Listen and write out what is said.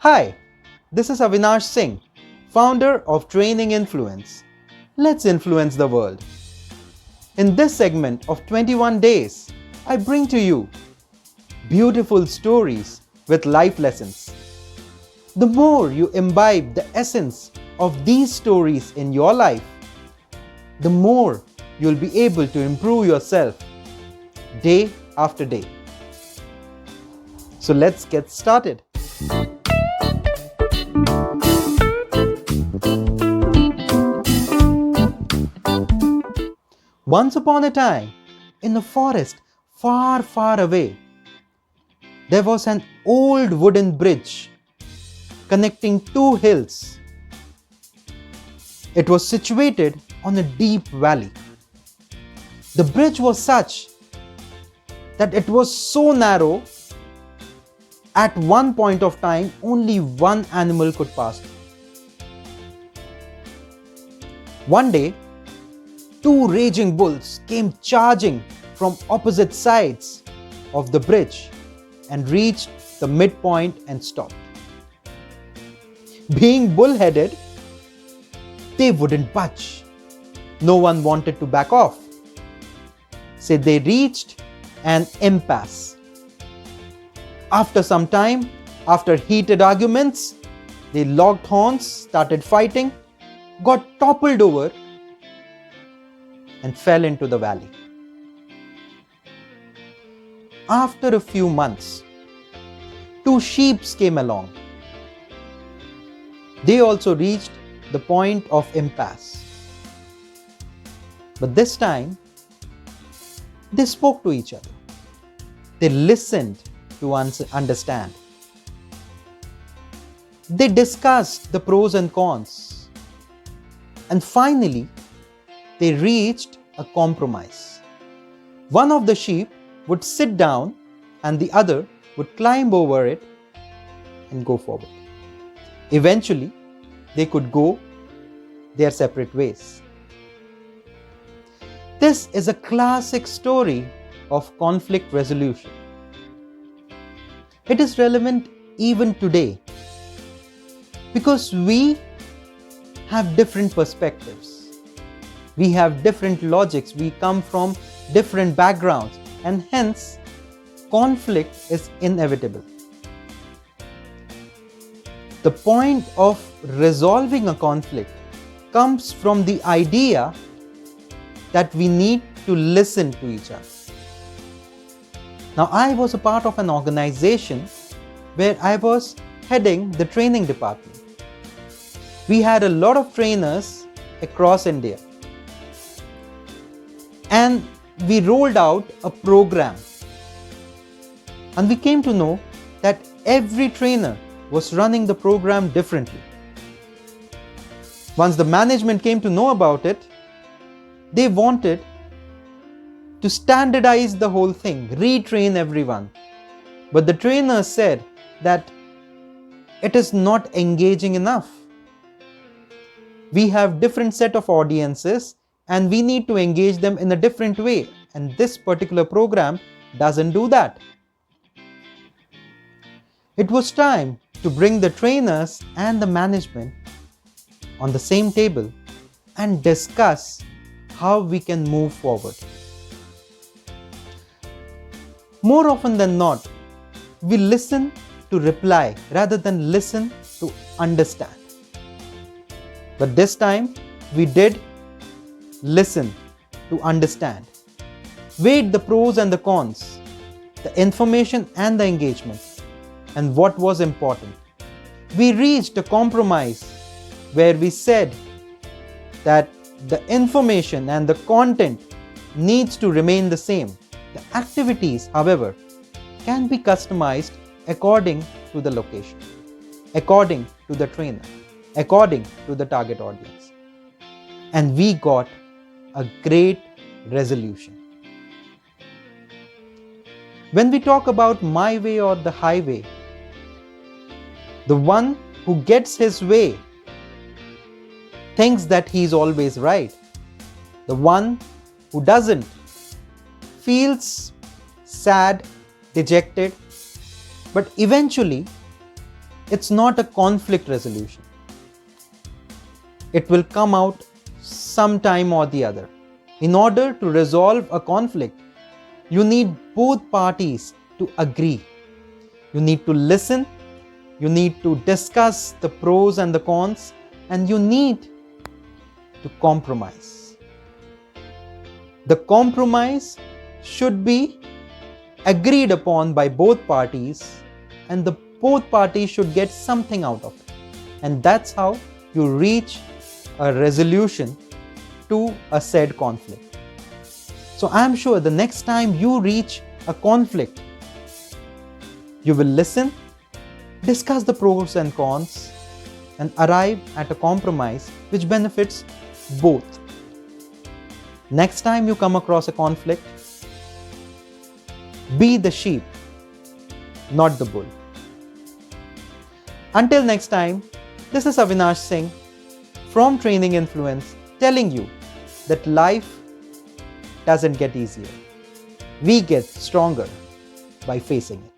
Hi, this is Avinash Singh, founder of Training Influence. Let's influence the world. In this segment of 21 days, I bring to you beautiful stories with life lessons. The more you imbibe the essence of these stories in your life, the more you'll be able to improve yourself day after day. So let's get started. Once upon a time, in a forest far, far away, there was an old wooden bridge connecting two hills. It was situated on a deep valley. The bridge was such that it was so narrow, at one point of time, only one animal could pass through. One day, two raging bulls came charging from opposite sides of the bridge and reached the midpoint and stopped. Being bullheaded, they wouldn't budge. No one wanted to back off. So they reached an impasse. After some time, after heated arguments, they locked horns, started fighting, got toppled over, and fell into the valley. After a few months, two sheep came along. They also reached the point of impasse. But this time, they spoke to each other. They listened to understand. They discussed the pros and cons. And finally, they reached a compromise. One of the sheep would sit down and the other would climb over it and go forward. Eventually, they could go their separate ways. This is a classic story of conflict resolution. It is relevant even today because we have different perspectives. We have different logics. We come from different backgrounds, and hence conflict is inevitable. The point of resolving a conflict comes from the idea that we need to listen to each other. Now, I was a part of an organization where I was heading the training department. We had a lot of trainers across India. And we rolled out a program. And we came to know that every trainer was running the program differently. Once the management came to know about it, they wanted to standardize the whole thing, retrain everyone. But the trainer said that it is not engaging enough. We have different set of audiences and we need to engage them in a different way. And this particular program doesn't do that. It was time to bring the trainers and the management on the same table and discuss how we can move forward. More often than not, we listen to reply rather than listen to understand. But this time, we did listen to understand. Weighed the pros and the cons, the information and the engagement, and what was important. We reached a compromise where we said that the information and the content needs to remain the same. The activities, however, can be customized according to the location, according to the trainer, according to the target audience. And we got a great resolution. When we talk about my way or the highway, the one who gets his way thinks that he is always right. The one who doesn't feels sad, dejected, but eventually It's not a conflict resolution. It will come out sometime or the other. In order to resolve a conflict, you need both parties to agree. You need to listen, you need to discuss the pros and the cons, and you need to compromise. The compromise should be agreed upon by both parties, and the both parties should get something out of it. And that's how you reach a resolution to a said conflict. So I'm sure the next time you reach a conflict, you will listen, discuss the pros and cons, and arrive at a compromise which benefits both. Next time you come across a conflict, be the sheep, not the bull. Until next time, this is Avinash Singh from Training Influence telling you that life doesn't get easier. We get stronger by facing it.